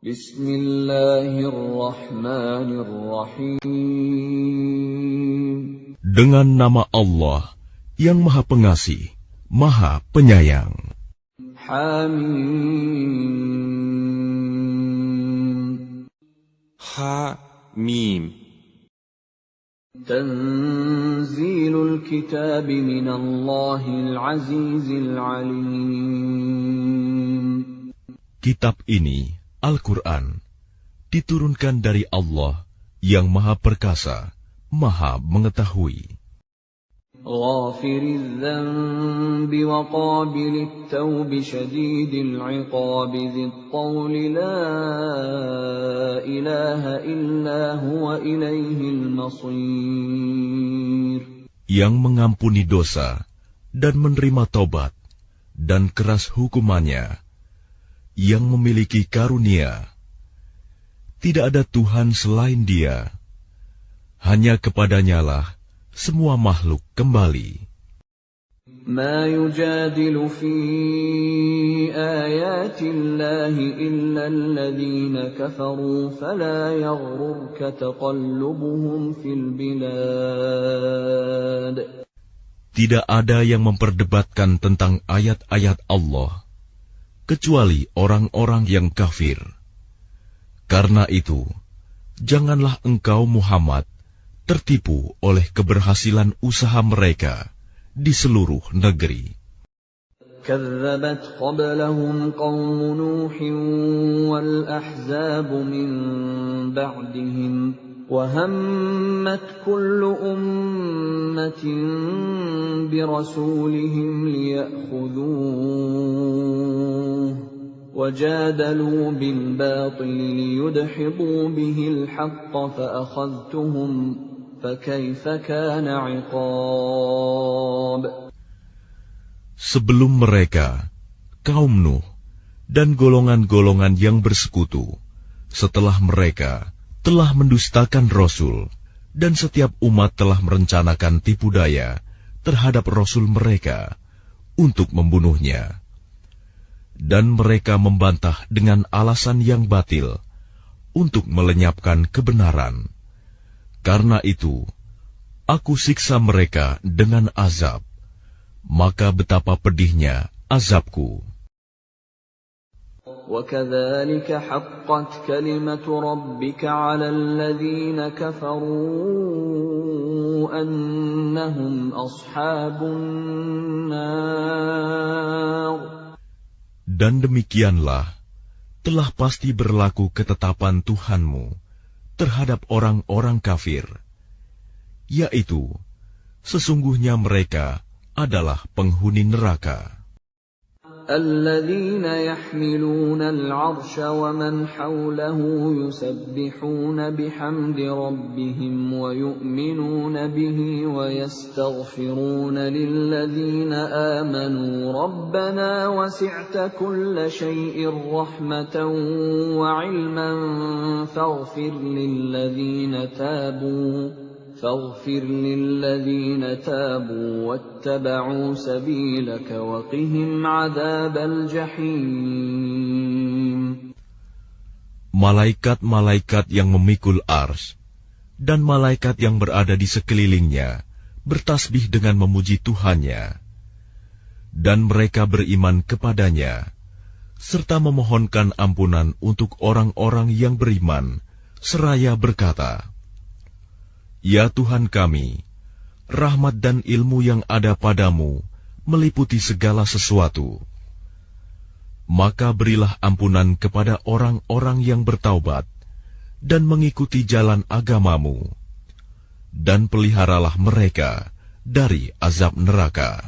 Bismillahirrahmanirrahim. Dengan nama Allah yang Maha Pengasih, Maha Penyayang. Hamim. Hamim. Tanzilul kitab minallahil azizil alim. Kitab ini, Al-Quran, diturunkan dari Allah yang Maha Perkasa, Maha Mengetahui. Ghafiriz dzanbi wa qabilit taubi syadidil iqabi dzit tawli la ilaha illa huwa ilaihil masir. Yang mengampuni dosa dan menerima taubat dan keras hukumannya, yang memiliki karunia. Tidak ada Tuhan selain Dia. Hanya kepadanyalah semua makhluk kembali. Ma yujadilu fi ayatillahi illa alladhina kafaru fala yaghrurka taqallubuhum fil bilad. Tidak ada yang memperdebatkan tentang ayat-ayat Allah kecuali orang-orang yang kafir. Karena itu, janganlah engkau Muhammad tertipu oleh keberhasilan usaha mereka di seluruh negeri. كذبت قبلهم قوم نوح والأحزاب من بعدهم وهمت كل أمة برسولهم ليأخذوه وجادلوا بالباطل ليدحضوا به الحق فأخذتهم فكيف كان عقاب. Sebelum mereka, kaum Nuh dan golongan-golongan yang bersekutu, setelah mereka telah mendustakan Rasul, dan setiap umat telah merencanakan tipu daya terhadap Rasul mereka untuk membunuhnya. Dan mereka membantah dengan alasan yang batil untuk melenyapkan kebenaran. Karena itu, aku siksa mereka dengan azab. Maka betapa pedihnya azabku. وَكَذَلِكَ حَقَّتْ كَلِمَةُ رَبِّكَ عَلَى الَّذِينَ كَفَرُوا أَنَّهُمْ أَصْحَابُ النَّارِ. Dan demikianlah telah pasti berlaku ketetapan Tuhanmu terhadap orang-orang kafir, yaitu sesungguhnya mereka adalah penghuni neraka. الَّذِينَ يَحْمِلُونَ الْعَرْشَ وَمَنْ حَوْلَهُ يُسَبِّحُونَ بِحَمْدِ رَبِّهِمْ وَيُؤْمِنُونَ بِهِ وَيَسْتَغْفِرُونَ لِلَّذِينَ آمَنُوا رَبَّنَا وَسِعْتَ كُلَّ شَيْءٍ رَحْمَةً وَعِلْمًا فَاغْفِرْ لِلَّذِينَ تَابُوا وَاتَّبَعُوا سَبِيلَكَ وَقِهِمْ عَذَابَ الْجَحِيمِ. Malaikat-malaikat yang memikul ars dan malaikat yang berada di sekelilingnya bertasbih dengan memuji Tuhannya, dan mereka beriman kepadanya serta memohonkan ampunan untuk orang-orang yang beriman seraya berkata, Ya Tuhan kami, rahmat dan ilmu yang ada padamu meliputi segala sesuatu. Maka berilah ampunan kepada orang-orang yang bertaubat dan mengikuti jalan agamamu, dan peliharalah mereka dari azab neraka.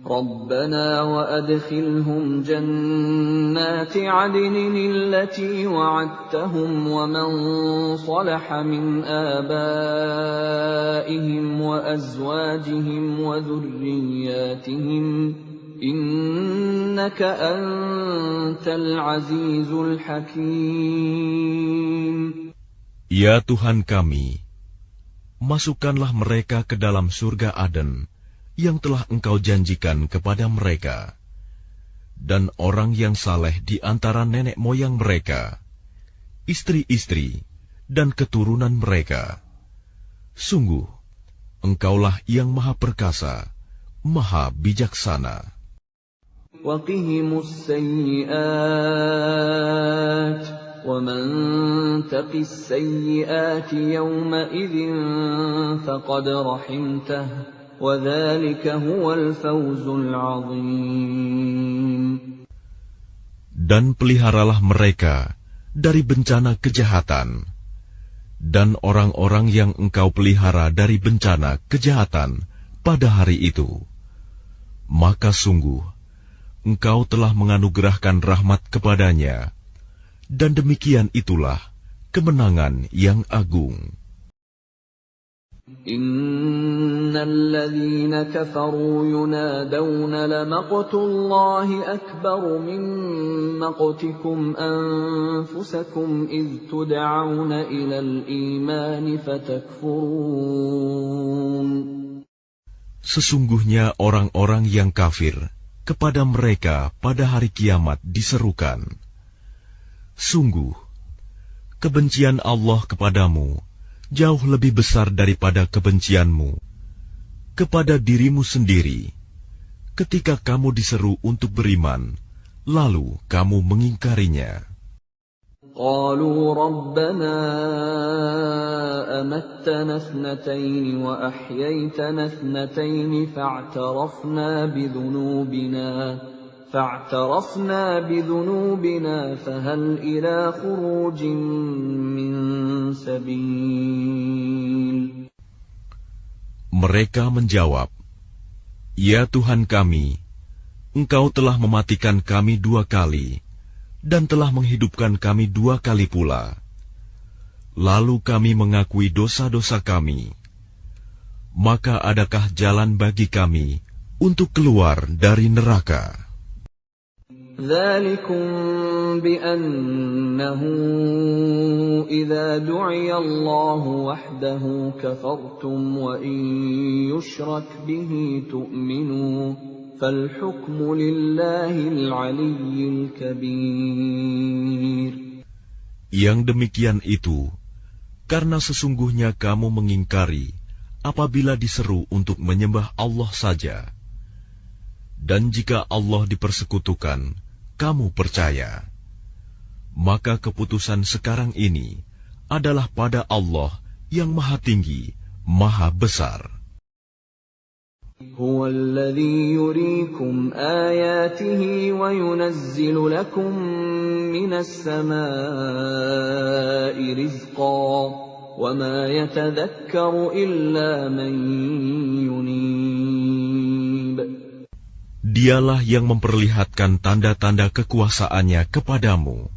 رَبَّنَا وَأَدْخِلْهُمْ جَنَّاتِ عَدْنٍ الَّتِي وَعَدتَّهُمْ وَمَنْ صَلَحَ مِنْ آبَائِهِمْ وَأَزْوَاجِهِمْ وَذُرِّيَّاتِهِمْ إِنَّكَ أَنْتَ الْعَزِيزُ الْحَكِيمُ. Ya Tuhan kami, masukkanlah mereka ke dalam surga Aden yang telah Engkau janjikan kepada mereka, dan orang yang saleh di antara nenek moyang mereka, istri-istri, dan keturunan mereka. Sungguh, Engkaulah yang Maha Perkasa, Maha Bijaksana. وَقِهِمُ السَّيِّئَاتِ وَمَنْ تَقِ السَّيِّئَاتِ يَوْمَئِذٍ فَقَدْ رَحِمْتَهُ وَذَلِكَ هُوَ الْفَوْزُ الْعَظِيمُ. Dan peliharalah mereka dari bencana kejahatan, dan orang-orang yang Engkau pelihara dari bencana kejahatan pada hari itu, maka sungguh Engkau telah menganugerahkan rahmat kepadanya, dan demikian itulah kemenangan yang agung. Innal ladzina kafaru yunadawna lamaqtullahi akbaru min maqtikum anfusakum idh tud'auna ilal imani fatakfurun. Sesungguhnya orang-orang yang kafir, kepada mereka pada hari kiamat diserukan, sungguh, kebencian Allah kepadamu jauh lebih besar daripada kebencianmu kepada dirimu sendiri, ketika kamu diseru untuk beriman, lalu kamu mengingkarinya. قالوا ربنا أمتنا اثنتين وأحييتنا اثنتين فاعترفنا بذنوبنا فهل إلى خروج من سبيل. Mereka menjawab, Ya Tuhan kami, Engkau telah mematikan kami 2 kali, dan telah menghidupkan kami 2 kali pula. Lalu kami mengakui dosa-dosa kami. Maka adakah jalan bagi kami untuk keluar dari neraka? ذَلِكُمْ بِأَنَّهُ إِذَا دُعِيَ اللَّهُ وَحْدَهُ كَفَرْتُمْ وَإِنْ يُشْرَكْ بِهِ تُؤْمِنُوا فَالْحُكْمُ لِلَّهِ الْعَلِيِّ الْكَبِيرِ. Yang demikian itu, karena sesungguhnya kamu mengingkari apabila diseru untuk menyembah Allah saja. Dan jika Allah dipersekutukan, kamu percaya. Maka keputusan sekarang ini adalah pada Allah yang Maha Tinggi, Maha Besar. هُوَ الَّذِي يُرِيكُمْ آيَاتِهِ وَيُنَزِّلُ لَكُم مِّنَ السَّمَاءِ رِزْقًا وَمَا يَتَذَكَّرُ إِلَّا مَن يُنِيبُ. Dialah yang memperlihatkan tanda-tanda kekuasaannya kepadamu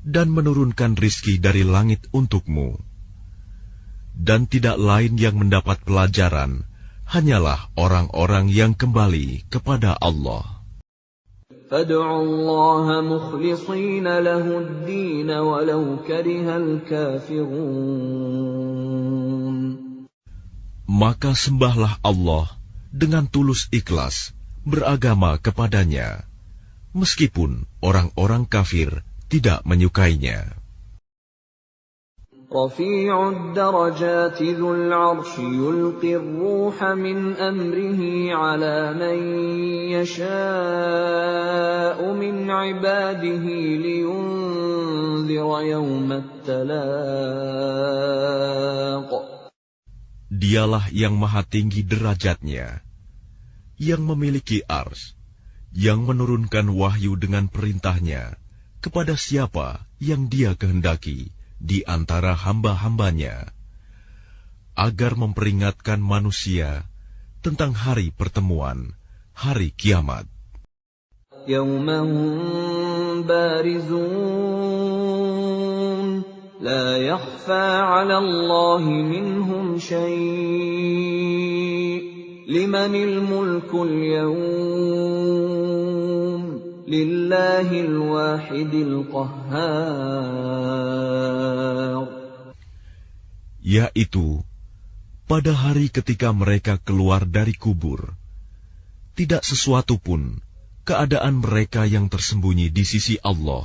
dan menurunkan rizki dari langit untukmu. Dan tidak lain yang mendapat pelajaran hanyalah orang-orang yang kembali kepada Allah. فَادْعُوا اللَّهَ مُخْلِصِينَ لَهُ الدِّينَ وَلَوْ كَرِهَ الْكَافِرُونَ. Maka sembahlah Allah dengan tulus ikhlas beragama kepadanya, meskipun orang-orang kafir tidak menyukainya. رَفِيعُ الدَّرَجَاتِ ذُو الْعَرْشِ يُلْقِي الرُّوحَ مِنْ أَمْرِهِ عَلَى مَن يَشَاءُ مِنْ عِبَادِهِ لِيُنذِرَ يَوْمَ التَّلَاقِ. Dialah yang maha tinggi derajatnya, yang memiliki ars, yang menurunkan wahyu dengan perintahnya kepada siapa yang Dia kehendaki di antara hamba-hambanya, agar memperingatkan manusia tentang hari pertemuan, hari kiamat. يَوْمَ هُمْ بَارِزُونَ لَا يَخْفَى عَلَى اللَّهِ مِنْهُمْ شَيْءٌ لِمَنِ الْمُلْكُ الْيَوْمَ لِلَّهِ الْوَاحِدِ الْقَهَّارِ. Yaitu, pada hari ketika mereka keluar dari kubur, tidak sesuatu pun keadaan mereka yang tersembunyi di sisi Allah,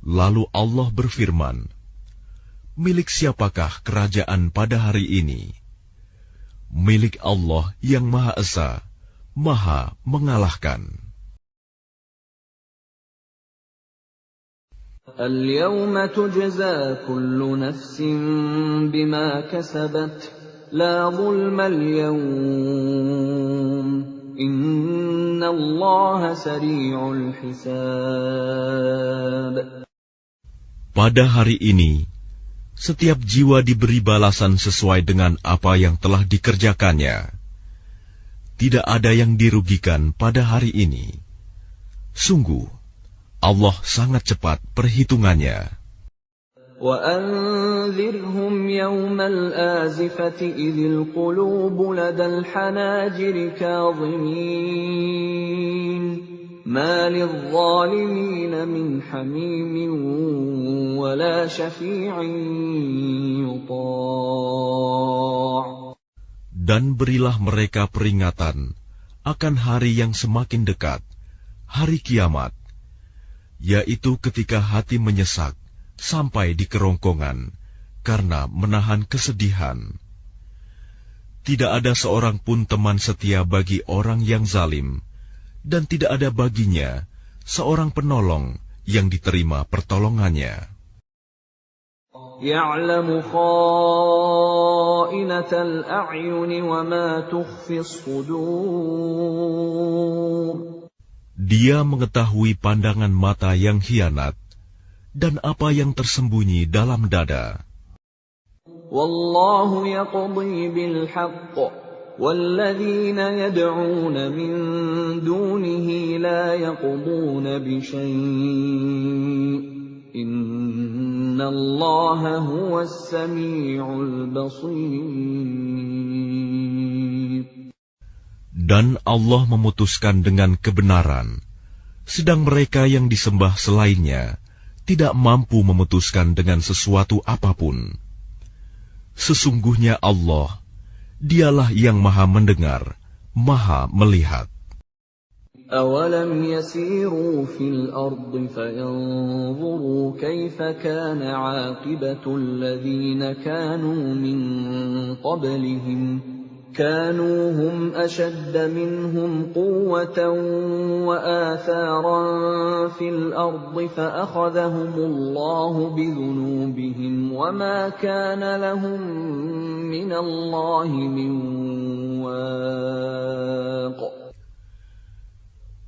Lalu Allah berfirman, milik siapakah kerajaan pada hari ini? Milik Allah yang Maha Esa, Maha mengalahkan. Al-yawma tujza kullu nafsin bima kasabat, la zulma al-yawm, inna Allah sari'ul hisab. Pada hari ini, setiap jiwa diberi balasan sesuai dengan apa yang telah dikerjakannya. Tidak ada yang dirugikan pada hari ini. Sungguh, Allah sangat cepat perhitungannya. وَأَنذِرْهُمْ يَوْمَ الْآزِفَةِ إِذِ الْقُلُوبُ لَدَى الْحَنَاجِرِ كَاظِمِينَ مَا لِلظَّالِمِينَ مِنْ حَمِيمٍ وَلَا شَفِيعٍ يُطَاعُ. Dan berilah mereka peringatan akan hari yang semakin dekat, hari kiamat, yaitu ketika hati menyesak sampai di kerongkongan karena menahan kesedihan. Tidak ada seorang pun teman setia bagi orang yang zalim, dan tidak ada baginya seorang penolong yang diterima pertolongannya. يَعْلَمُ خَائِنَةَ الْأَعْيُنِ وَمَا تُخْفِي الصُّدُورُ. Dia mengetahui pandangan mata yang khianat dan apa yang tersembunyi dalam dada. وَاللَّهُ يَقْضِي بِالْحَقِّ وَالَّذِينَ يَدْعُونَ مِن دُونِهِ لَا يَقْضُونَ بِشَيْءٍ إِنَّ اللَّهَ هُوَ السَّمِيعُ الْبَصِيرُ. Dan Allah memutuskan dengan kebenaran, sedang mereka yang disembah selainnya tidak mampu memutuskan dengan sesuatu apapun. Sesungguhnya Allah, Dialah yang Maha mendengar, Maha melihat. أَوَلَمْ يَسِيرُوا فِي الْأَرْضِ فَيَنظُرُوا كَيْفَ كَانَ عَاقِبَةُ الَّذِينَ كَانُوا مِن قَبْلِهِمْ كَانُوا هُمْ أَشَدَّ مِنْهُمْ قُوَّةً وَآثَارًا فِي الْأَرْضِ فَأَخَذَهُمُ اللَّهُ بِذُنُوبِهِمْ وَمَا كَانَ لَهُم مِّنَ اللَّهِ مِن وَاقٍ.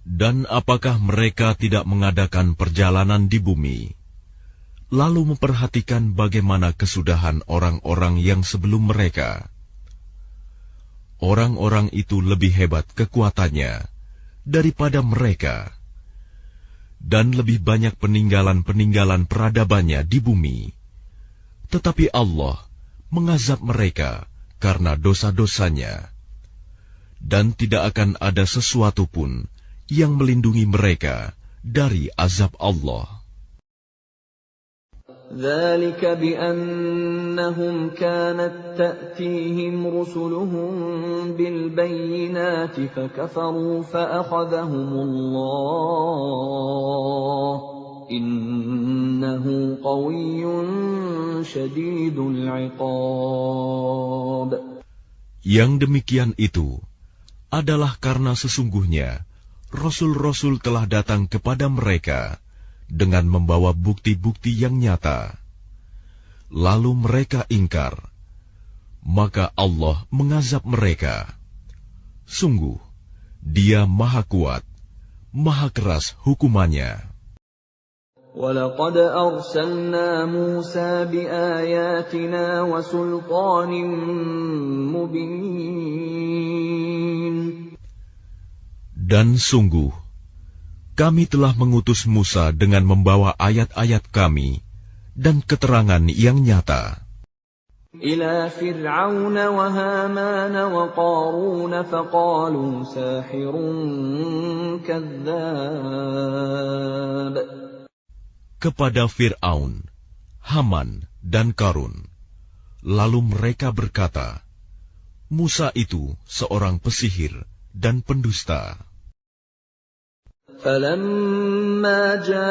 Dan apakah mereka tidak mengadakan perjalanan di bumi, lalu memperhatikan bagaimana kesudahan orang-orang yang sebelum mereka? Orang-orang itu lebih hebat kekuatannya daripada mereka, dan lebih banyak peninggalan-peninggalan peradabannya di bumi. Tetapi Allah mengazab mereka karena dosa-dosanya, dan tidak akan ada sesuatu pun yang melindungi mereka dari azab Allah. ذَلِكَ بِأَنَّهُمْ كَانَتْ تَأْتِيهِمْ رُسُلُهُم بِالْبَيِّنَاتِ فَكَفَرُوا فَأَخَذَهُمُ اللَّهُ إِنَّهُ قَوِيٌّ شَدِيدُ الْعِقَابِ. Yang demikian itu adalah karena sesungguhnya Rasul-Rasul telah datang kepada mereka dengan membawa bukti-bukti yang nyata. Lalu mereka ingkar, maka Allah mengazab mereka. Sungguh, Dia Maha Kuat, Maha keras hukumannya. وَلَقَدْ أَرْسَلْنَا مُوسَى بِآيَاتِنَا وَسُلْطَانٍ مُبِينٍ. Dan sungguh, kami telah mengutus Musa dengan membawa ayat-ayat kami dan keterangan yang nyata. إِلَى فِرْعَوْنَ وَهَامَانَ وَقَارُونَ فَقَالُوا سَاحِرٌ كَذَّابٌ. Kepada Fir'aun, Haman, dan Karun. Lalu mereka berkata, Musa itu seorang pesihir dan pendusta. فَلَمَّا جَاءَهُم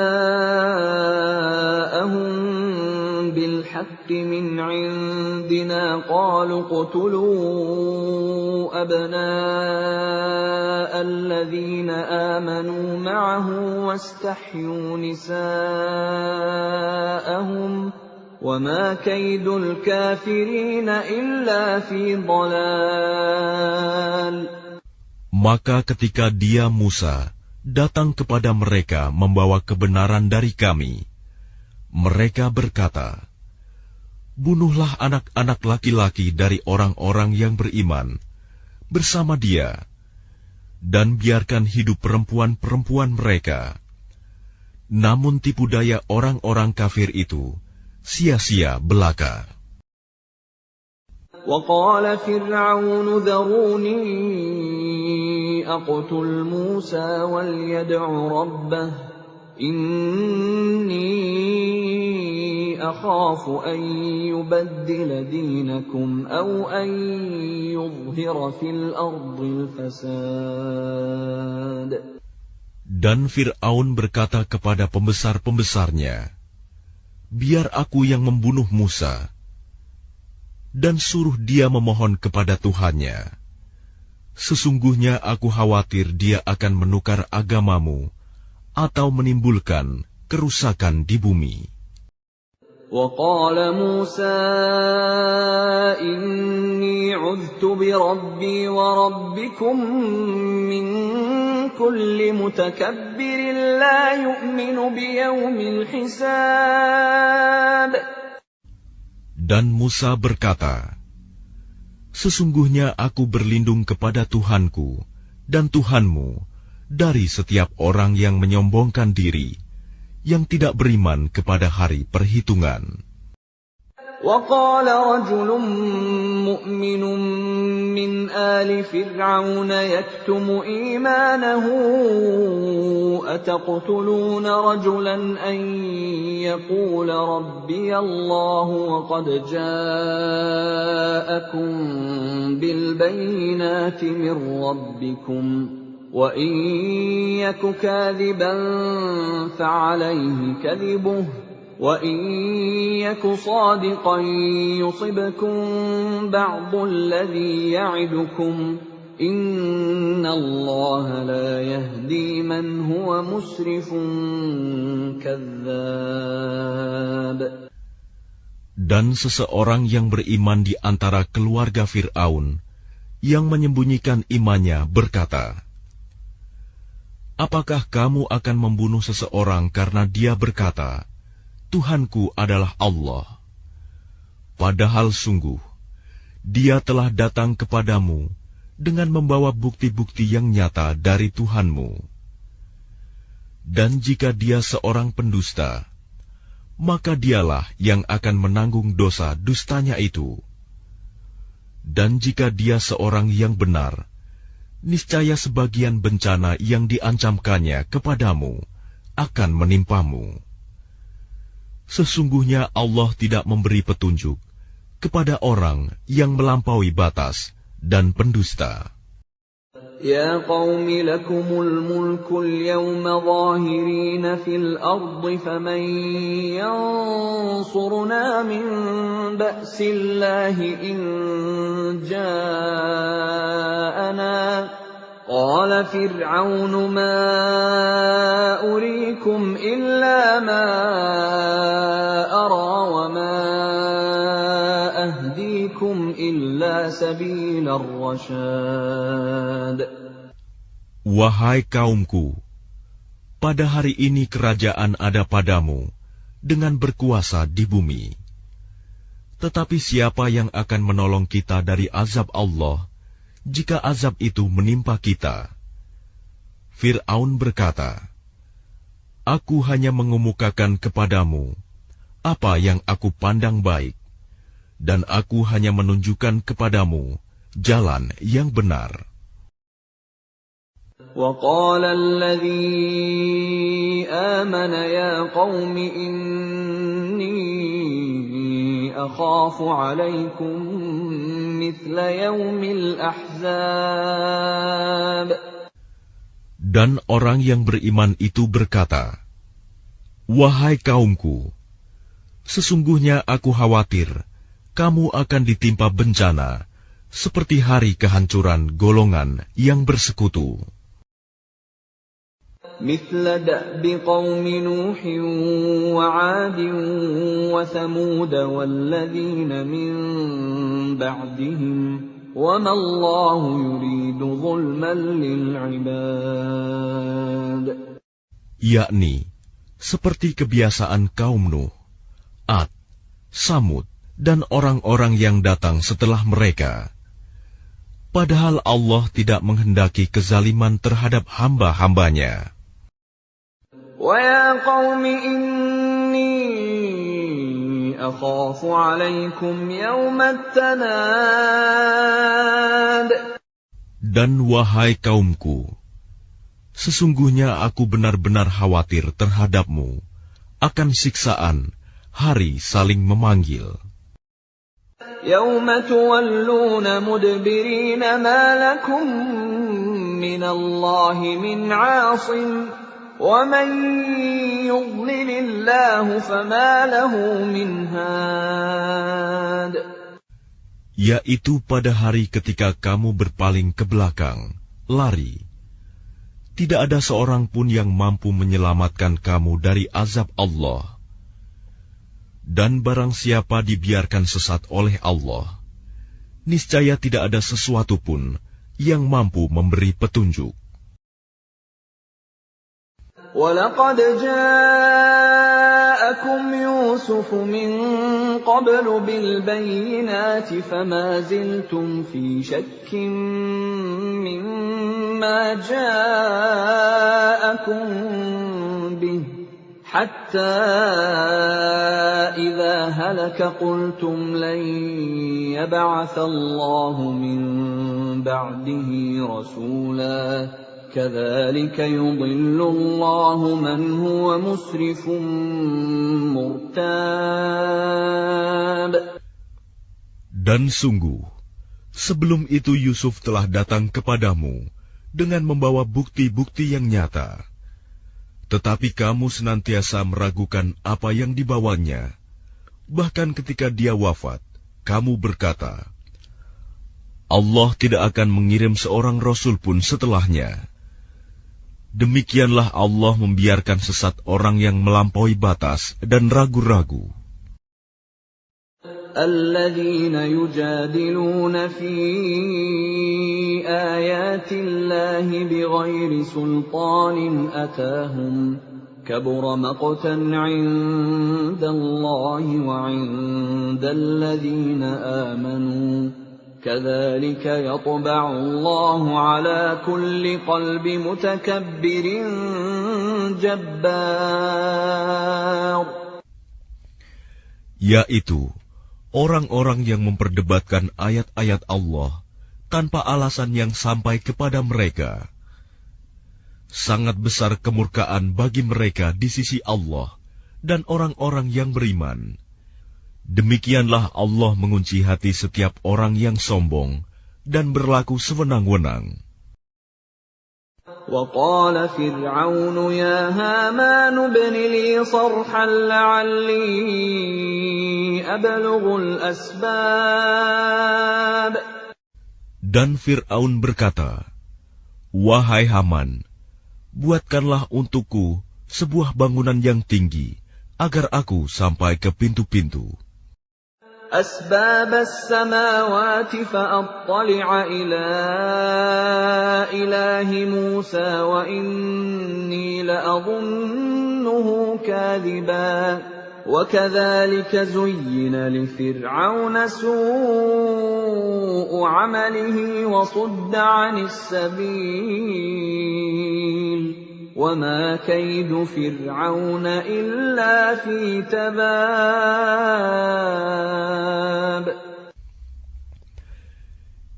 بِالْحَقِّ مِنْ عِندِنَا قَالُوا اقْتُلُوا أَبْنَاءَ الَّذِينَ آمَنُوا مَعَهُ وَاسْتَحْيُوا نِسَاءَهُمْ وَمَا كَيْدُ الْكَافِرِينَ إِلَّا فِي ضَلَالٍ. Maka ketika dia Musa datang kepada mereka membawa kebenaran dari kami, mereka berkata, "Bunuhlah anak-anak laki-laki dari orang-orang yang beriman bersama dia, dan biarkan hidup perempuan-perempuan mereka." Namun tipu daya orang-orang kafir itu sia-sia belaka. وَقَالَ فِرْعَوْنُ ذَرُونِي أَقْتُلْ مُوسَى وَلْيَدْعُ رَبَّهُ إِنِّي أَخَافُ أَن يُبَدِّلَ دِينَكُمْ أَوْ أَن يُظْهِرَ فِي الْأَرْضِ الْفَسَادَ. Dan Fir'aun berkata kepada pembesar-pembesarnya, "Biar aku yang membunuh Musa, dan suruh dia memohon kepada Tuhannya. Sesungguhnya aku khawatir dia akan menukar agamamu atau menimbulkan kerusakan di bumi." وَقَالَ مُوسَى إِنِّي عُذْتُ بِرَبِّي وَرَبِّكُم مِّن كُلِّ مُتَكَبِّرٍ لَّا يُؤْمِنُ بِيَوْمِ الْحِسَابِ. Dan Musa berkata, "Sesungguhnya aku berlindung kepada Tuhanku dan Tuhanmu dari setiap orang yang menyombongkan diri, yang tidak beriman kepada hari perhitungan." وَقَالَ رَجُلٌ مُّؤْمِنٌ مِّنْ آلِ فِرْعَوْنَ يَكْتُمُ إِيمَانَهُ أَتَقْتُلُونَ رَجُلًا أَن يَقُولَ رَبِّيَ اللَّهُ وَقَدْ جَاءَكُم بِالْبَيِّنَاتِ مِن رَّبِّكُمْ وَإِن يَكُ كَاذِبًا فَعَلَيْهِ كَذِبُهُ وَإِن يَكُ صَادِقًا يُصِبْكُم بَعْضُ الَّذِي يَعِدُكُمْ إِنَّ اللَّهَ لَا يَهْدِي مَنْ هُوَ مُسْرِفٌ كَذَّابٌ. Dan seseorang yang beriman di antara keluarga Fir'aun yang menyembunyikan imannya berkata, "Apakah kamu akan membunuh seseorang karena dia berkata, 'Tuhanku adalah Allah'? Padahal sungguh, dia telah datang kepadamu dengan membawa bukti-bukti yang nyata dari Tuhanmu. Dan jika dia seorang pendusta, maka dialah yang akan menanggung dosa dustanya itu. Dan jika dia seorang yang benar, niscaya sebagian bencana yang diancamkannya kepadamu akan menimpamu. Sesungguhnya Allah tidak memberi petunjuk kepada orang yang melampaui batas dan pendusta." يَا قَوْمِ لَكُمُ الْمُلْكُ الْيَوْمَ ظَاهِرِينَ فِي الْأَرْضِ فَمَن يَنصُرُنَا مِن بَأْسِ اللَّهِ إِن جَاءَنَا قَالَ فِرْعَوْنُ مَا أُرِيكُمْ إِلَّا مَا أَرَىٰ وَمَا أَهْدِيكُمْ إِلَّا سَبِيلَ الرَّشَادِ. Wahai kaumku, pada hari ini kerajaan ada padamu dengan berkuasa di bumi. Tetapi siapa yang akan menolong kita dari azab Allah jika azab itu menimpa kita? Fir'aun berkata, "Aku hanya mengemukakan kepadamu apa yang aku pandang baik, dan aku hanya menunjukkan kepadamu jalan yang benar." وَقَالَ الَّذِي آمَنَ يَا قَوْمِ إِنِّي أَخَافُ عَلَيْكُمْ مِثْلَ يَوْمِ الْأَحْزَابِ. Dan orang yang beriman itu berkata, "Wahai kaumku, sesungguhnya aku khawatir kamu akan ditimpa bencana seperti hari kehancuran golongan yang bersekutu. مثل دأب قوم نوح وعاد وثمود والذين من بعدهم وما الله يريد ظلما للعباد. Yakni seperti kebiasaan kaum Nuh, Ad, Samud, dan orang-orang yang datang setelah mereka. Padahal Allah tidak menghendaki kezaliman terhadap hamba-hambanya. وَيَا قَوْمِ إِنِّي أَخَافُ عَلَيْكُمْ يَوْمَ التَّنَادِ. Dan wahai kaumku, sesungguhnya aku benar-benar khawatir terhadapmu akan siksaan hari saling memanggil. يَوْمَ تُوَلُّونَ مُدْبِرِينَ مَا لَكُمْ مِنَ اللَّهِ مِنْ عَاصِمٍ وَمَنْ يُضْلِلِ اللَّهُ فَمَا لَهُ مِنْ هَادٍ. Yaitu pada hari ketika kamu berpaling ke belakang, lari. Tidak ada seorang pun yang mampu menyelamatkan kamu dari azab Allah. Dan barang siapa dibiarkan sesat oleh Allah, niscaya tidak ada sesuatu pun yang mampu memberi petunjuk. وَلَقَدْ جَاءَكُمْ يُوسُفُ مِنْ قَبْلُ بِالْبَيِّنَاتِ فَمَا زِلْتُمْ فِي شَكٍّ مِّمَّا جَاءَكُمْ بِهِ حَتَّى إِذَا هَلَكَ قُلْتُمْ لَنْ يَبْعَثَ اللَّهُ مِنْ بَعْدِهِ رَسُولًا كَذَلِكَ يُضِلُّ اللَّهُ مَنْ هُوَ مُسْرِفٌ مُرْتَابٌ. Dan sungguh, sebelum itu Yusuf telah datang kepadamu dengan membawa bukti-bukti yang nyata. Tetapi kamu senantiasa meragukan apa yang dibawanya. Bahkan ketika dia wafat, kamu berkata, Allah tidak akan mengirim seorang rasul pun setelahnya. Demikianlah Allah membiarkan sesat orang yang melampaui batas dan ragu-ragu. الَّذِينَ يُجَادِلُونَ فِي آيَاتِ اللَّهِ بِغَيْرِ سُلْطَانٍ أَتَاهُمْ كَبُرَ مَقْتًا عِندَ اللَّهِ وَعِندَ الَّذِينَ آمَنُوا كَذَلِكَ يَطْبَعُ اللَّهُ عَلَى كُلِّ قَلْبِ مُتَكَبِّرٍ جَبَّارٍ. Yaitu orang-orang yang memperdebatkan ayat-ayat Allah tanpa alasan yang sampai kepada mereka. Sangat besar kemurkaan bagi mereka di sisi Allah dan orang-orang yang beriman. Demikianlah Allah mengunci hati setiap orang yang sombong dan berlaku sewenang-wenang. وَقَالَ فِرْعَوْنُ يَا هَامَانُ ابْنِ لِي صَرْحًا لَعَلِّي أَبْلُغُ الْأَسْبَابَ. Dan Fir'aun berkata, Wahai Haman, buatkanlah untukku sebuah bangunan yang tinggi, agar aku sampai ke pintu-pintu. أَسْبَابَ السَّمَاوَاتِ فَأَطَّلِعَ إِلَى إِلَٰهِ مُوسَىٰ وَإِنِّي لَأَظُنُّهُ كَاذِبًا وَكَذَلِكَ زُيِّنَ لِفِرْعَوْنَ سُوءُ عَمَلِهِ وَصُدَّ عَنِ السَّبِيلِ وَمَا كَيْدُ فِرْعَوْنَ إِلَّا فِي تَبَابٍ.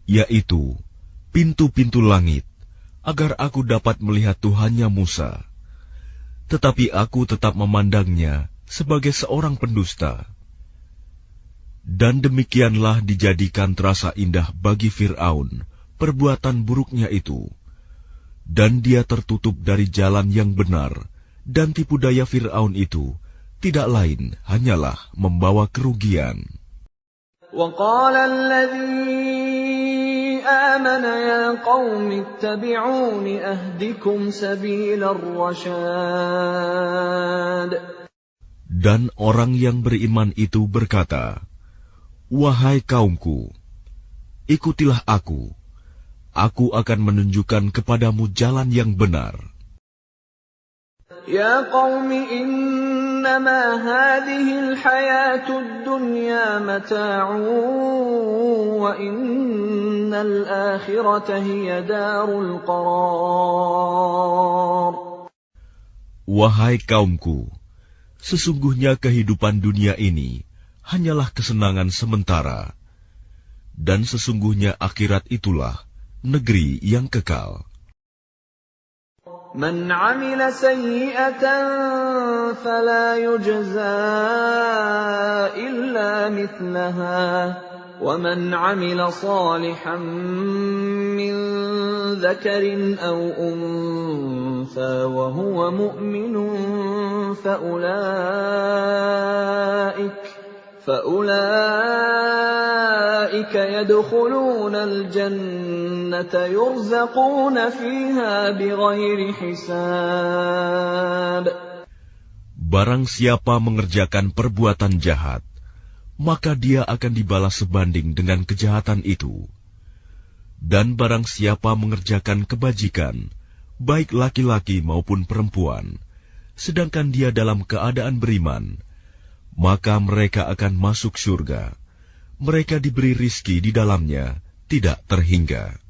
Yaitu pintu-pintu langit, agar aku dapat melihat Tuhannya Musa. Tetapi aku tetap memandangnya sebagai seorang pendusta. Dan demikianlah dijadikan terasa indah bagi Fir'aun perbuatan buruknya itu. Dan dia tertutup dari jalan yang benar, dan tipu daya Fir'aun itu tidak lain hanyalah membawa kerugian. وقال الذي آمن يا قوم اتبعون أهدكم سبيل الرشاد. Dan orang yang beriman itu berkata, "Wahai kaumku, ikutilah aku akan menunjukkan kepadamu jalan yang benar." Ya qaumi innama hadhihi al-hayatu ad-dunya mata'un wa innal akhirata hiya darul qarar. Wahai kaumku, sesungguhnya kehidupan dunia ini hanyalah kesenangan sementara, dan sesungguhnya akhirat itulah negeri yang kekal. Man 'amila sayyi'atan fala yujza illa mithlaha wa man 'amila salihan min dhakarin aw untha wa huwa mu'minun فأولئك يدخلون الجنة يرزقون فيها بغير حساب. Barang siapa mengerjakan perbuatan jahat, maka dia akan dibalas sebanding dengan kejahatan itu. Dan barang siapa mengerjakan kebajikan, baik laki-laki maupun perempuan, sedangkan dia dalam keadaan beriman, maka mereka akan masuk surga. Mereka diberi rizki di dalamnya, tidak terhingga.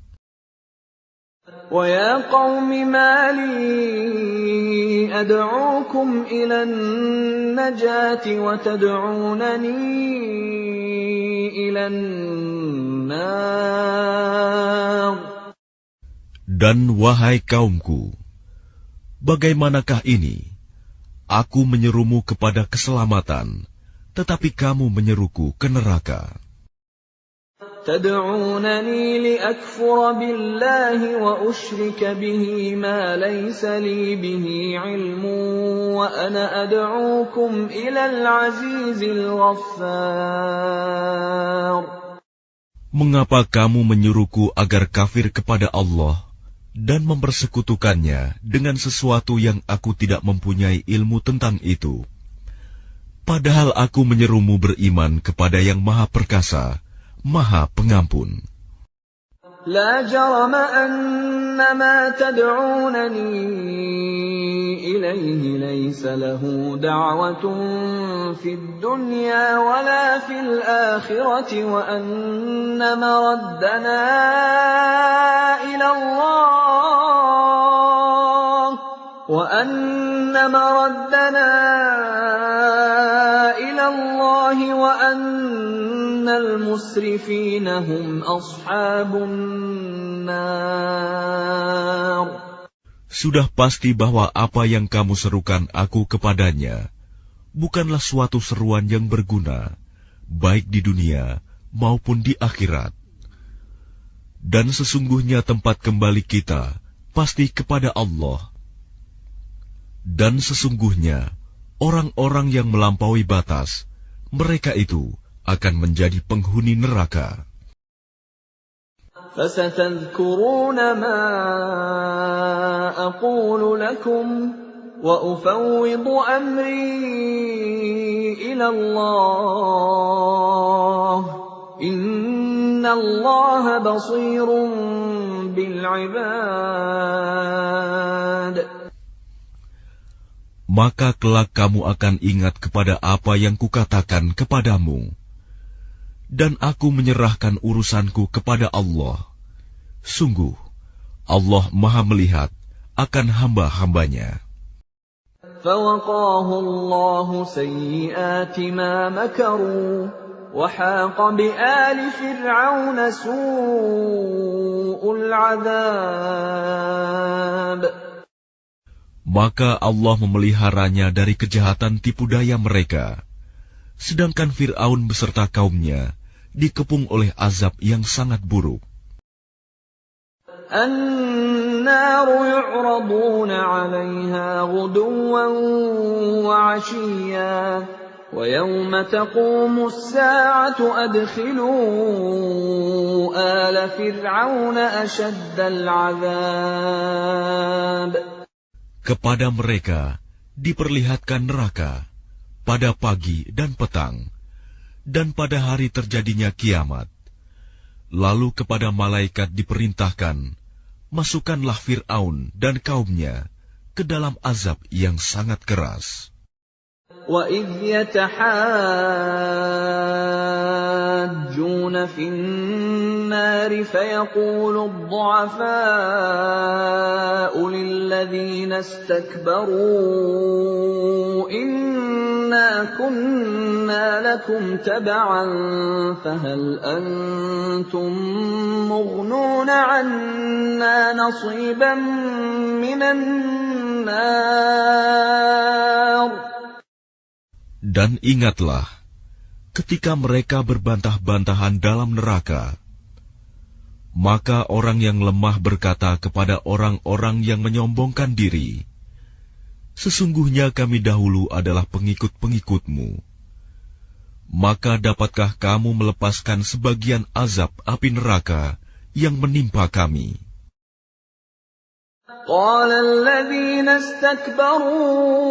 وَيَا قَوْمِ مَا لِي أَدْعُوكُمْ إِلَى النَّجَاةِ وَتَدْعُونَنِي إِلَى النَّارِ. Dan wahai kaumku, bagaimanakah ini? Aku menyerumu kepada keselamatan, tetapi kamu menyeruku ke neraka. تدعونني لأكفر بالله وأشرك به ما ليس لي به علم وأنا أدعوكم إلى العزيز الغفار. Mengapa kamu menyuruhku agar kafir kepada Allah dan mempersekutukannya dengan sesuatu yang aku tidak mempunyai ilmu tentang itu? Padahal aku menyerumu beriman kepada yang Maha Perkasa, Maha Pengampun. لا جرم أن ما تدعونني إليه ليس له دعوة في الدنيا ولا في الآخرة وأن مردنا إلى الله وأن المسرفين هم أصحاب النار. Sudah pasti bahwa apa yang kamu serukan aku kepadanya bukanlah suatu seruan yang berguna, baik di dunia maupun di akhirat. Dan sesungguhnya tempat kembali kita pasti kepada Allah. Dan sesungguhnya orang-orang yang melampaui batas, mereka itu akan menjadi penghuni neraka. فستذكرون ما أقول لكم وأفوض أمري إلى الله إن الله بصير بالعباد. Maka kelak kamu akan ingat kepada apa yang kukatakan kepadamu. Dan aku menyerahkan urusanku kepada Allah. Sungguh, Allah Maha melihat akan hamba-hambanya. فَوَقَاهُ اللَّهُ سَيِّئَاتِ مَا مَكَرُوا وَحَاقَ بِآلِ فِرْعَوْنَ سُوءُ الْعَذَابِ. Maka Allah memeliharanya dari kejahatan tipu daya mereka. Sedangkan Fir'aun beserta kaumnya dikepung oleh azab yang sangat buruk. النار يعرضون عليها غدوا وعشيا ويوم تقوم الساعة أدخلوا آل فرعون أشد العذاب. Kepada mereka diperlihatkan neraka pada pagi dan petang, dan pada hari terjadinya kiamat. Lalu kepada malaikat diperintahkan, masukkanlah Fir'aun dan kaumnya ke dalam azab yang sangat keras. وَإِذْ يَتَحَاجُّونَ فِي النَّارِ فَيَقُولُ الضُّعَفَاءُ لِلَّذِينَ اسْتَكْبَرُوا إِنَّا كُنَّا لَكُمْ تَبَعًا فَهَلْ أَنْتُمْ مُغْنُونَ عَنَّا نَصِيبًا مِنَ النَّارِ. Dan ingatlah, ketika mereka berbantah-bantahan dalam neraka, maka orang yang lemah berkata kepada orang-orang yang menyombongkan diri, sesungguhnya kami dahulu adalah pengikut-pengikutmu. Maka dapatkah kamu melepaskan sebagian azab api neraka yang menimpa kami? قال الذين استكبروا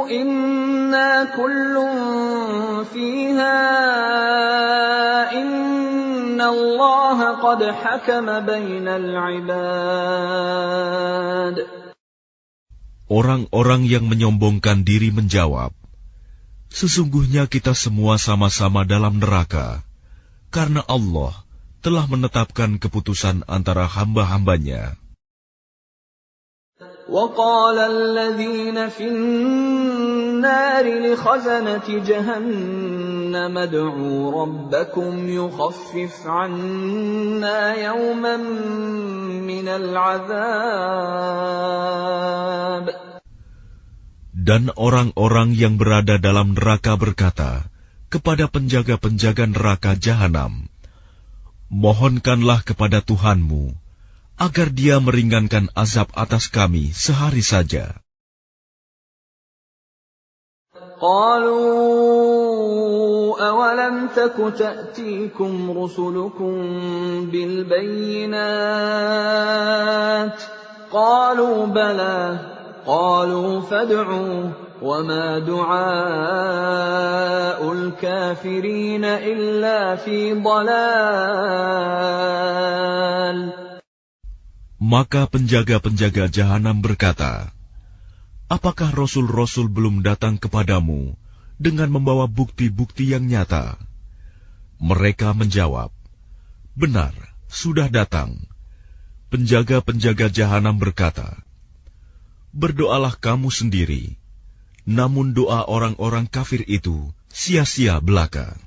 إنا كل فيها إن الله قد حكم بين العباد. Orang-orang yang menyombongkan diri menjawab, sesungguhnya kita semua sama-sama dalam neraka, karena Allah telah menetapkan keputusan antara hamba-hambanya. وقال الذين في النار لخزنة جهنم ادعوا ربكم يخفف عنا يوما من العذاب. Dan orang-orang yang berada dalam neraka berkata kepada penjaga-penjaga neraka Jahanam, mohonkanlah kepada Tuhanmu agar dia meringankan azab atas kami sehari saja. قالوا أولم تك تأتيكم رسلكم بالبينات قالوا بلى قالوا فادعوا وما دعاء الكافرين إلا في ضلال. Maka penjaga-penjaga Jahanam berkata, apakah Rasul-Rasul belum datang kepadamu dengan membawa bukti-bukti yang nyata? Mereka menjawab, benar, sudah datang. Penjaga-penjaga Jahanam berkata, berdoalah kamu sendiri, namun doa orang-orang kafir itu sia-sia belaka.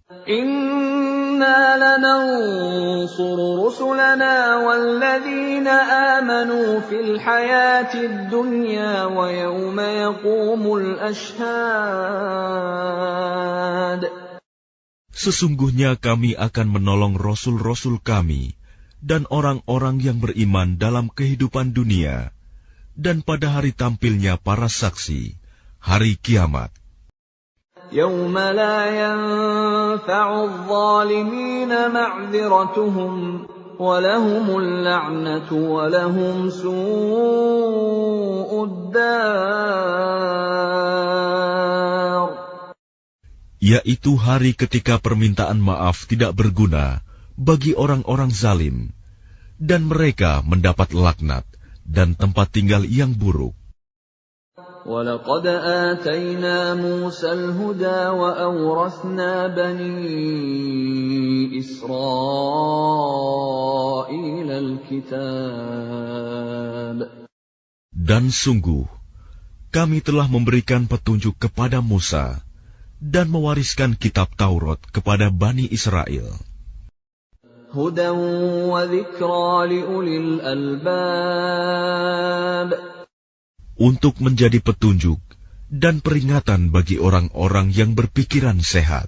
إِنَّا لَنَنصُرُ رُسُلَنَا وَالَّذِينَ آمَنُوا فِي الْحَيَاةِ الدُّنْيَا وَيَوْمَ يَقُومُ الْأَشْهَادُ. Sesungguhnya kami akan menolong Rasul-Rasul kami dan orang-orang yang beriman dalam kehidupan dunia dan pada hari tampilnya para saksi, hari kiamat. يَوْمَ لَا يَنفَعُ الظَّالِمِينَ مَعْذِرَتُهُمْ وَلَهُمُ اللَّعْنَةُ وَلَهُمْ سُوءُ الدَّارِ. Yaitu hari ketika permintaan maaf tidak berguna bagi orang-orang zalim, dan mereka mendapat laknat dan tempat tinggal yang buruk. وَلَقَدْ آتَيْنَا مُوسَى الْهُدَى وَأَوْرَثْنَا بَنِي إِسْرَائِيلَ الْكِتَابَ. Dan sungguh, kami telah memberikan petunjuk kepada Musa dan mewariskan kitab Taurat kepada Bani Israel. هُدًى وَذِكْرَى لِأُولِي الْأَلْبَابِ. Untuk menjadi petunjuk dan peringatan bagi orang-orang yang berpikiran sehat.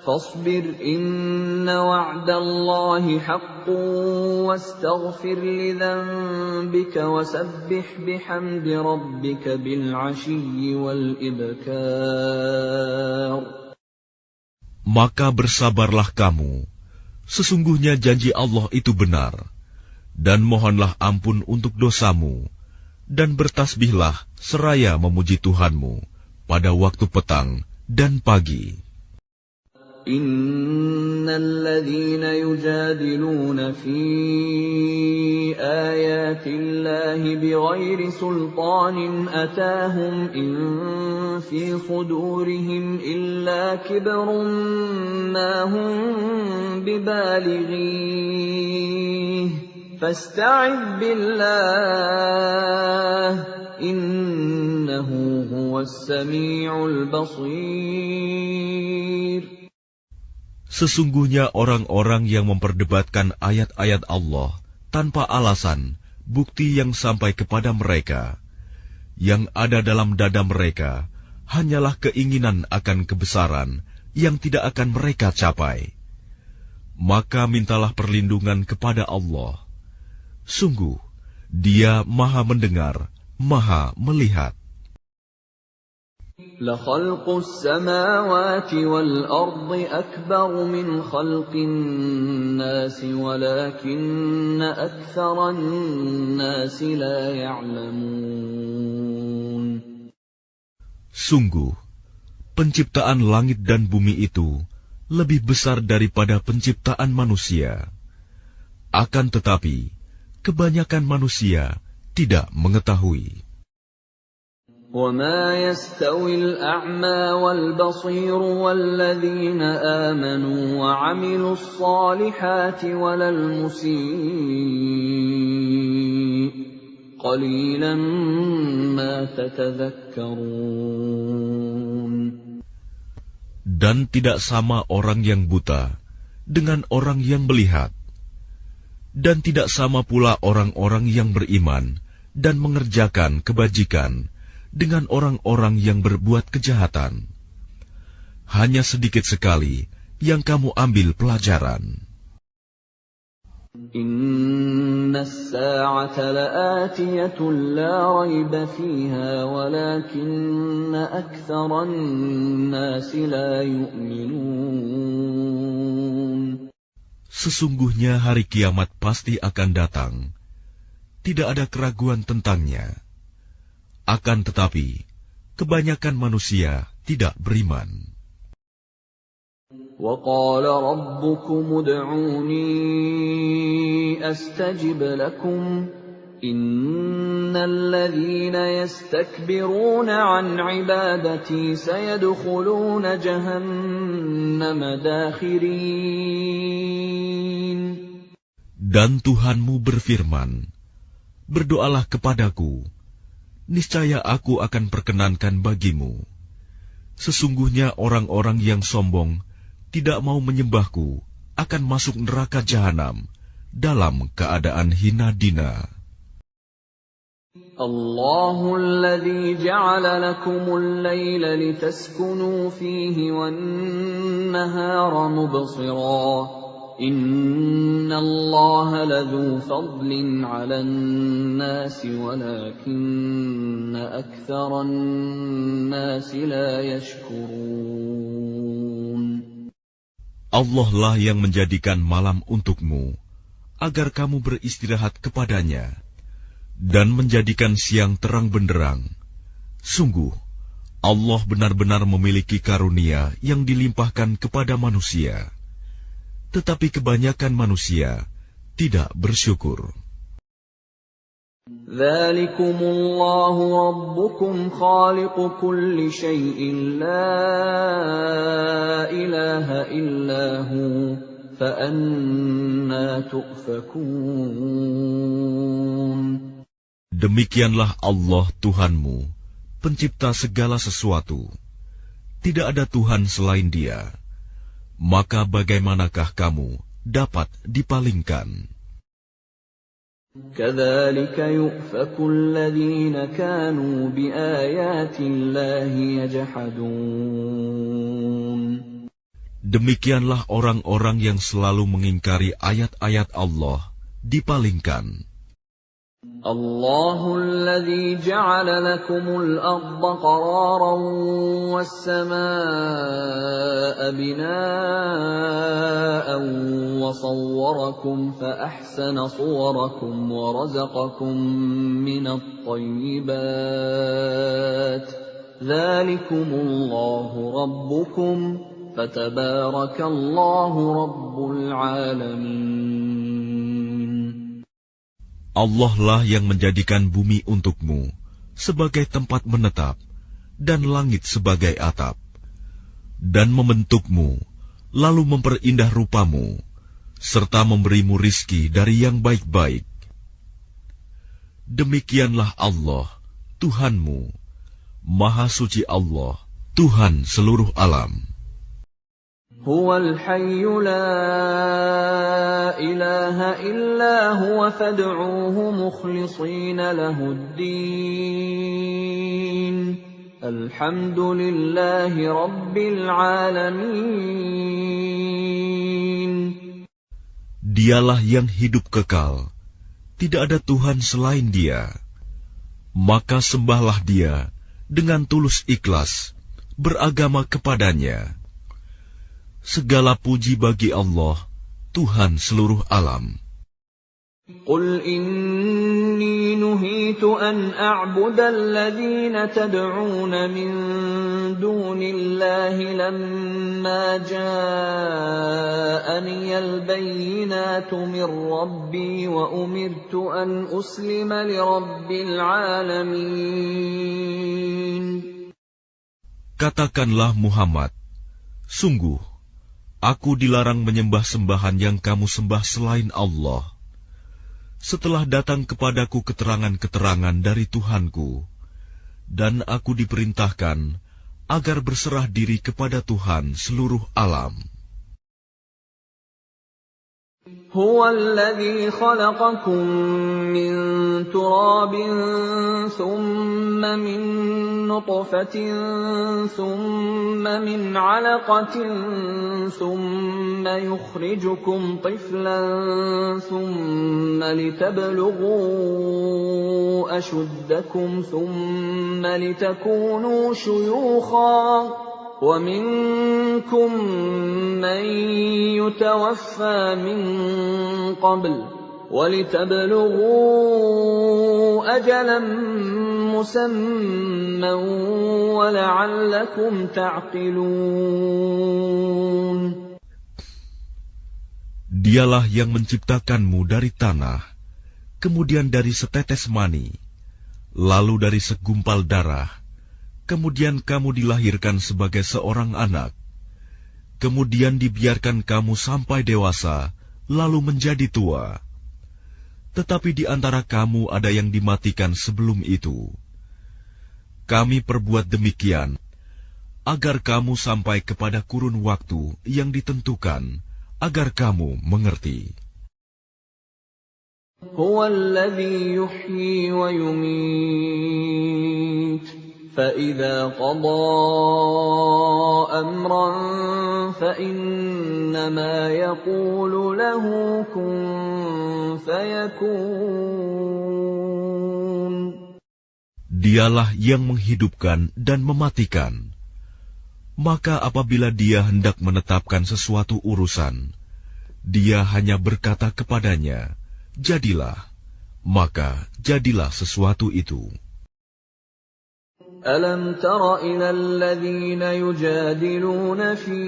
فاصبر إن وعد الله حق واستغفر لذنبك وسبح بحمد ربك بالعشي والإبكار. Maka bersabarlah kamu, sesungguhnya janji Allah itu benar, dan mohonlah ampun untuk dosamu, dan bertasbihlah seraya memuji Tuhanmu pada waktu petang dan pagi. Innalladzina yujadiluna fi ayatillahi bighairi sultanin atahum in fi sudurihim illa kibrun ma hum bibalighi fasta'idh billah innahu huwas sami'ul basir. Sesungguhnya orang-orang yang memperdebatkan ayat-ayat Allah tanpa alasan, bukti yang sampai kepada mereka, yang ada dalam dada mereka hanyalah keinginan akan kebesaran yang tidak akan mereka capai. Maka mintalah perlindungan kepada Allah. Sungguh, Dia Maha Mendengar, Maha Melihat. لَخَلْقُ السَّمَاوَاتِ وَالْأَرْضِ أَكْبَرُ مِنْ خَلْقِ النَّاسِ وَلَكِنَّ أَكْثَرَ النَّاسِ لَا يَعْلَمُونَ. Sungguh, penciptaan langit dan bumi itu lebih besar daripada penciptaan manusia. Akan tetapi, kebanyakan manusia tidak mengetahui. وَمَا يَسْتَوِي الْأَعْمَى وَالْبَصِيرُ وَالَّذِينَ آمَنُوا وَعَمِلُوا الصَّالِحَاتِ وَلَا الْمُسِيءُ قَلِيلًا مَا تَتَذَكَّرُونَ. Dan tidak sama orang yang buta dengan orang yang melihat, dan tidak sama pula orang-orang yang beriman dan mengerjakan kebajikan dengan orang-orang yang berbuat kejahatan. Hanya sedikit sekali yang kamu ambil pelajaran. Inna as-sa'ata la'atiyatun la rayba fiha walakinna aktharan nasi la yu'minun. Sesungguhnya hari kiamat pasti akan datang. Tidak ada keraguan tentangnya. Akan tetapi, kebanyakan manusia tidak beriman. وَقَالَ رَبُّكُمُ ادْعُونِي أَسْتَجِبْ لَكُمْ إِنَّ الَّذِينَ يَسْتَكْبِرُونَ عَنْ عِبَادَتِي سَيَدْخُلُونَ جَهَنَّمَ دَاخِرِينَ. Dan Tuhanmu berfirman, berdoalah kepadaku, niscaya aku akan perkenankan bagimu. Sesungguhnya orang-orang yang sombong tidak mau menyembahku akan masuk neraka jahanam dalam keadaan hina dina. Allahul ladzi ja'ala lakumul laila litaskunu fihi wan nahara mubsira. Inna Allah ladzu fadlin 'alan nasi walakinna aktsaran nasi la yashkurun. Allah lah yang menjadikan malam untukmu agar kamu beristirahat kepadanya, dan menjadikan siang terang benderang. Sungguh, Allah benar-benar memiliki karunia yang dilimpahkan kepada manusia. Tetapi kebanyakan manusia tidak bersyukur. Dzalikumullahu rabbukum khaliqu kulli syai'in la ilaha illahu fa anna tu'fakun. Demikianlah Allah Tuhanmu, pencipta segala sesuatu. Tidak ada Tuhan selain Dia. Maka bagaimanakah kamu dapat dipalingkan? Kadzalika yu'faku alladhina kanu biayati Allahi yajhadun. Demikianlah orang-orang yang selalu mengingkari ayat-ayat Allah dipalingkan. الله الذي جعل لكم الأرض قرارا والسماء بناء وصوركم فأحسن صوركم ورزقكم من الطيبات ذلكم الله ربكم فتبارك الله رب العالمين. Allah lah yang menjadikan bumi untukmu sebagai tempat menetap dan langit sebagai atap, dan membentukmu, lalu memperindah rupamu, serta memberimu rizki dari yang baik-baik. Demikianlah Allah, Tuhanmu, Maha Suci Allah, Tuhan seluruh alam. هو الحي لا إله إلا هو فادعوه مخلصين له الدين الحمد لله رب العالمين. Dialah yang hidup kekal, tidak ada Tuhan selain Dia. Maka sembahlah Dia dengan tulus ikhlas, beragama kepadanya. Segala puji bagi Allah, Tuhan seluruh alam. قل إني نهيت أن أعبد الذين تدعون من دون الله لما جاءني البينات من ربي وأمرت أن أسلم لرب العالمين. Katakanlah Muhammad, sungguh, aku dilarang menyembah sembahan yang kamu sembah selain Allah. Setelah datang kepadaku keterangan-keterangan dari Tuhanku, dan aku diperintahkan agar berserah diri kepada Tuhan seluruh alam. هو الذي خلقكم من تراب ثم من نطفة ثم من علقة ثم يخرجكم طفلا ثم لتبلغوا أشدكم ثم لتكونوا شيوخا ومنكم من يتوفى من قبل ولتبلغوا أجلا مسمى ولعلكم تعقلون. Dialah yang menciptakanmu dari tanah, kemudian dari setetes mani, lalu dari segumpal darah, kemudian kamu dilahirkan sebagai seorang anak, kemudian dibiarkan kamu sampai dewasa, lalu menjadi tua. Tetapi di antara kamu ada yang dimatikan sebelum itu. Kami perbuat demikian, agar kamu sampai kepada kurun waktu yang ditentukan, agar kamu mengerti. Huwa alladhi yuhyi wa yumit. فَإِذَا قَضَى أَمْرًا فَإِنَّمَا يَقُولُ لَهُ كُن فَيَكُونُ. Dialah yang menghidupkan dan mematikan. Maka apabila Dia hendak menetapkan sesuatu urusan, Dia hanya berkata kepadanya, jadilah, maka jadilah sesuatu itu. أَلَمْ تَرَ إِلَى الَّذِينَ يُجَادِلُونَ فِي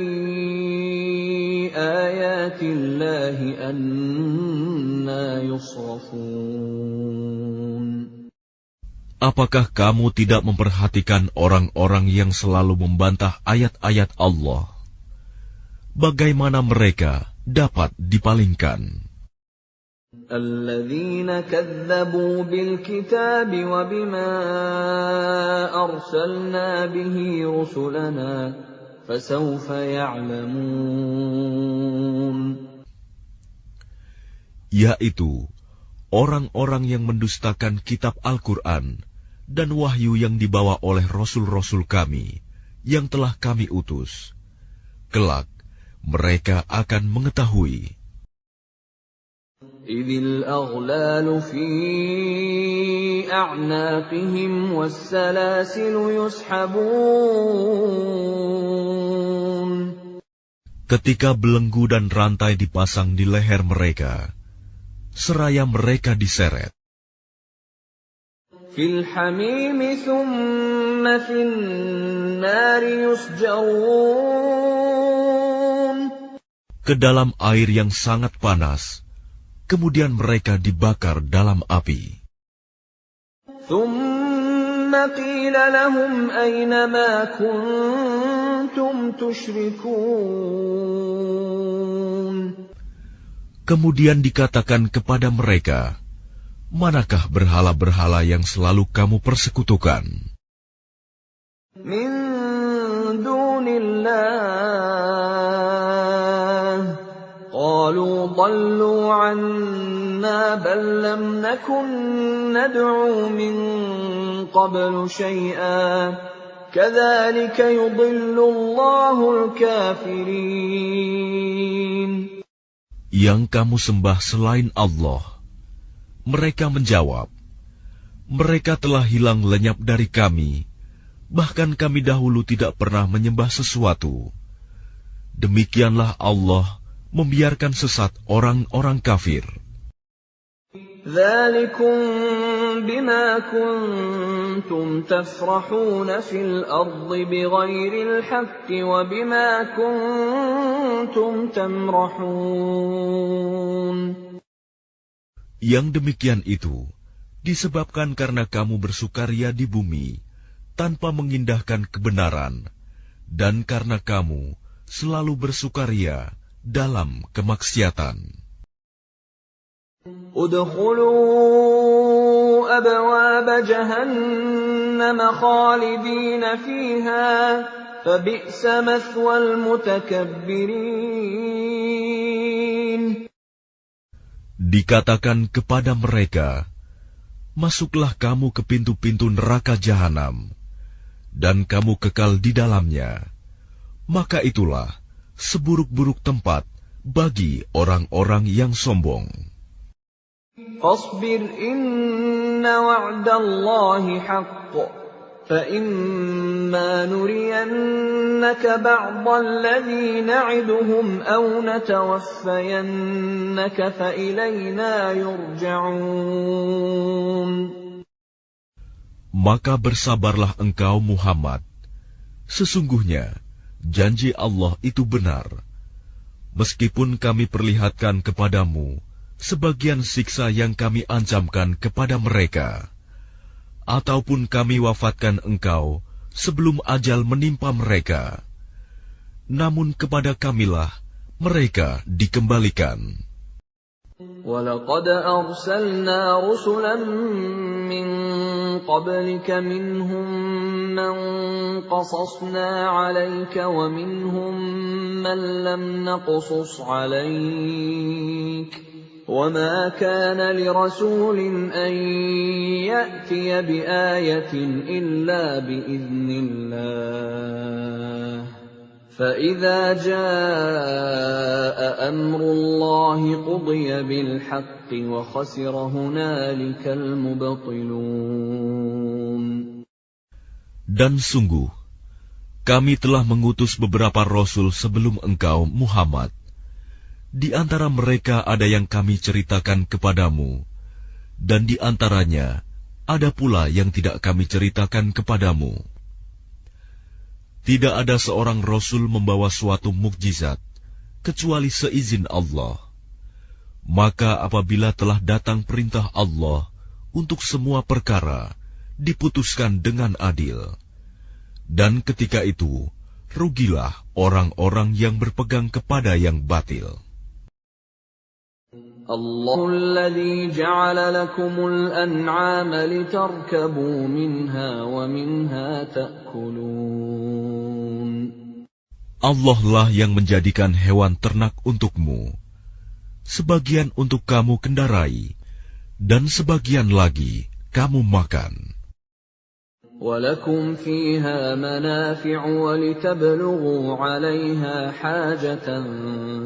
آيَاتِ اللَّهِ أَنَّىٰ يُصْرَفُونَ. Apakah kamu tidak memperhatikan orang-orang yang selalu membantah ayat-ayat Allah? Bagaimana mereka dapat dipalingkan? الَّذِينَ كَذَّبُوا بِالْكِتَابِ وَبِمَا أَرْسَلْنَا بِهِ رُسُلَنَا فَسَوْفَ يَعْلَمُونَ. Yaitu orang-orang yang mendustakan kitab Al-Quran dan wahyu yang dibawa oleh rasul-rasul kami yang telah kami utus. Kelak mereka akan mengetahui. إِذِ الْأَغْلَالُ فِي أَعْنَاقِهِمْ وَالسَّلَاسِلُ يُسْحَبُونَ. Ketika belenggu dan rantai dipasang di leher mereka, seraya mereka diseret. فِي الْحَمِيمِ ثُمَّ فِي النَّارِ يُسْجَرُونَ. Ke dalam air yang sangat panas, kemudian mereka dibakar dalam api. ثُمَّ قِيلَ لَهُمْ أَيْنَ مَا كُنتُمْ تُشْرِكُونَ. Kemudian dikatakan kepada mereka, manakah berhala-berhala yang selalu kamu persekutukan? مِن دُونِ اللَّهِ قَالُوا ضَلُّوا عَنَّا بَل لَّمْ نَكُن نَّدْعُو مِن قَبْلُ شَيْئًا كَذَلِكَ يُضِلُّ اللَّهُ الْكَافِرِينَ. Yang kamu sembah selain Allah. Mereka menjawab, mereka telah hilang lenyap dari kami, bahkan kami dahulu tidak pernah menyembah sesuatu. Demikianlah Allah membiarkan sesat orang-orang kafir. ذَلِكُمْ بِمَا كُنتُمْ تَفْرَحُونَ فِي الْأَرْضِ بِغَيْرِ الْحَقِّ وَبِمَا كُنتُمْ تَمْرَحُونَ. Yang demikian itu disebabkan karena kamu bersukaria di bumi tanpa mengindahkan kebenaran, dan karena kamu selalu bersukaria dalam kemaksiatan. ادخلوا أبواب جهنم خالدين فيها فبئس مثوى المتكبرين. Dikatakan kepada mereka, masuklah kamu ke pintu-pintu neraka jahanam, dan kamu kekal di dalamnya. Maka itulah seburuk-buruk tempat bagi orang-orang yang sombong. فاصبر إن وعد الله حق فإما نرينك بعض الذي نعدهم أو نتوفينك فإلينا يرجعون. Maka bersabarlah engkau Muhammad. Sesungguhnya janji Allah itu benar. Meskipun kami perlihatkan kepadamu sebagian siksa yang kami ancamkan kepada mereka, ataupun kami wafatkan engkau sebelum ajal menimpa mereka, namun kepada kamilah mereka dikembalikan. وَلَقَدْ أَرْسَلْنَا رُسُلًا مِّن قَبْلِكَ مِنْهُم مَّن قَصَصْنَا عَلَيْكَ وَمِنْهُم مَّن لَّمْ نَقْصُصْ عَلَيْكَ وَمَا كَانَ لِرَسُولٍ أَن يَأْتِيَ بِآيَةٍ إِلَّا بِإِذْنِ اللَّهِ فَإِذَا جَاءَ أَمْرُ اللَّهِ قُضِيَ بِالْحَقِّ وَخَسِرَ هُنَالِكَ الْمُبْطِلُونَ. Dan sungguh, kami telah mengutus beberapa rasul sebelum engkau, Muhammad. Di antara mereka ada yang kami ceritakan kepadamu, dan di antaranya ada pula yang tidak kami ceritakan kepadamu. Tidak ada seorang rasul membawa suatu mukjizat kecuali seizin Allah. Maka apabila telah datang perintah Allah untuk semua perkara, diputuskan dengan adil. Dan ketika itu, rugilah orang-orang yang berpegang kepada yang batil. Allahul ladzi ja'ala lakumul an'ama litarkabu minha wa minha ta'kulun. Allah lah yang menjadikan hewan ternak untukmu, sebagian untuk kamu kendarai, dan sebagian lagi kamu makan. وَلَكُمْ فِيهَا مَنَافِعُ وَلِتَبْلُغُوا عَلَيْهَا حَاجَةً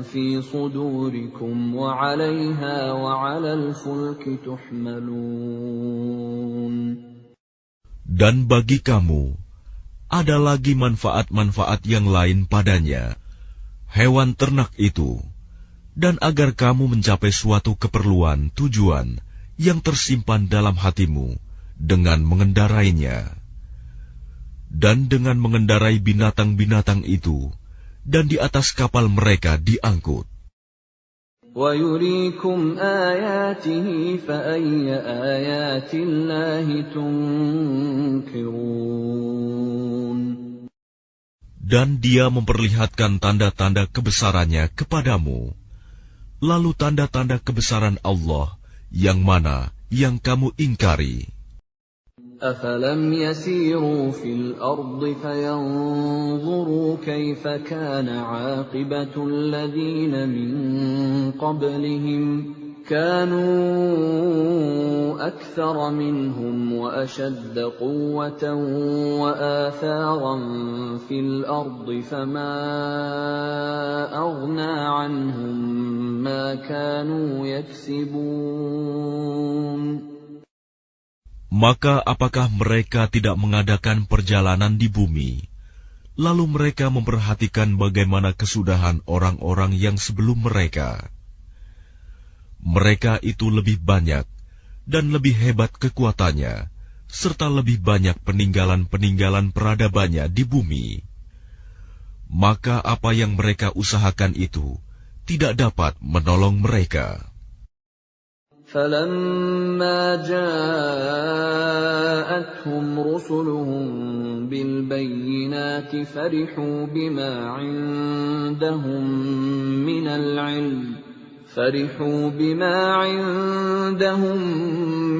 فِي صُدُورِكُمْ وَعَلَيْهَا وَعَلَى الْفُلْكِ تُحْمَلُونَ. Dan bagi kamu ada lagi manfaat-manfaat yang lain padanya, hewan ternak itu, dan agar kamu mencapai suatu keperluan tujuan yang tersimpan dalam hatimu dengan mengendarainya. Dan dengan mengendarai binatang-binatang itu, dan di atas kapal mereka diangkut. وَيُرِيكُمْ آيَاتِهِ فَأَيَّ آيَاتِ اللَّهِ تُنْكِرُونَ. Dan Dia memperlihatkan tanda-tanda kebesarannya kepadamu. Lalu tanda-tanda kebesaran Allah yang mana yang kamu ingkari? أَفَلَمْ يَسِيرُوا فِي الْأَرْضِ فَيَنْظُرُوا كَيْفَ كَانَ عَاقِبَةُ الَّذِينَ مِنْ قَبْلِهِمْ كَانُوا أَكْثَرَ مِنْهُمْ وَأَشَدَّ قُوَّةً وَآثَارًا فِي الْأَرْضِ فَمَا أَغْنَى عَنْهُمْ مَا كَانُوا يَكْسِبُونَ. Maka apakah mereka tidak mengadakan perjalanan di bumi, lalu mereka memperhatikan bagaimana kesudahan orang-orang yang sebelum mereka? Mereka itu lebih banyak dan lebih hebat kekuatannya, serta lebih banyak peninggalan-peninggalan peradabannya di bumi. Maka apa yang mereka usahakan itu tidak dapat menolong mereka. فَلَمَّا جَاءَتْهُمْ رُسُلُهُم بِالْبَيِّنَاتِ فَرِحُوا بِمَا عِندَهُم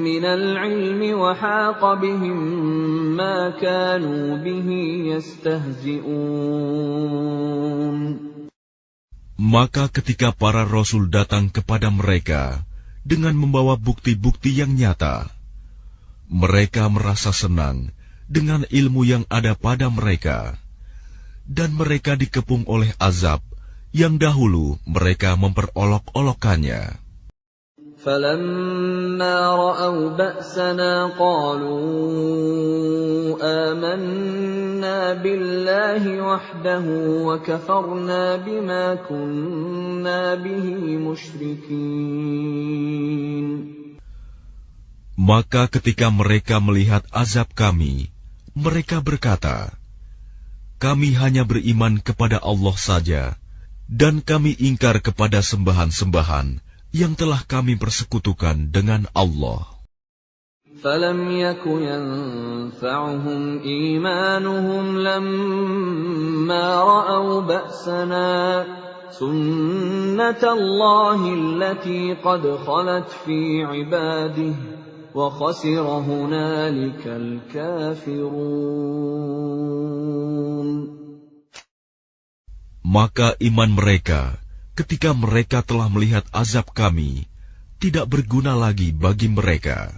مِّنَ الْعِلْمِ وَحَاقَ بِهِم مَّا كَانُوا بِهِ يَسْتَهْزِئُونَ. Maka ketika para rasul datang kepada mereka dengan membawa bukti-bukti yang nyata, mereka merasa senang dengan ilmu yang ada pada mereka, dan mereka dikepung oleh azab yang dahulu mereka memperolok-olokkannya. فَلَمَّا رَأَوْا بَأْسَنَا قَالُوا آمَنَّا بِاللَّهِ وَحْدَهُ وَكَفَرْنَا بِمَا كُنَّا بِهِ مُشْرِكِينَ. Maka ketika mereka melihat azab kami, mereka berkata, kami hanya beriman kepada Allah saja, dan kami ingkar kepada sembahan-sembahan yang telah kami persekutukan dengan Allah. فَلَمْ يَكُ يَنفَعُهُمْ إِيمَانُهُمْ لَمَّا رَأَوْا بَأْسَنَا سُنَّةَ اللَّهِ الَّتِي قَدْ خَلَتْ فِي عِبَادِهِ وَخَسِرَ هُنَالِكَ الْكَافِرُونَ. Maka iman mereka ketika mereka telah melihat azab kami tidak berguna lagi bagi mereka.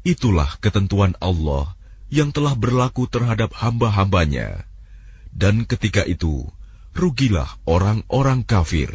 Itulah ketentuan Allah yang telah berlaku terhadap hamba-hambanya, dan ketika itu rugilah orang-orang kafir.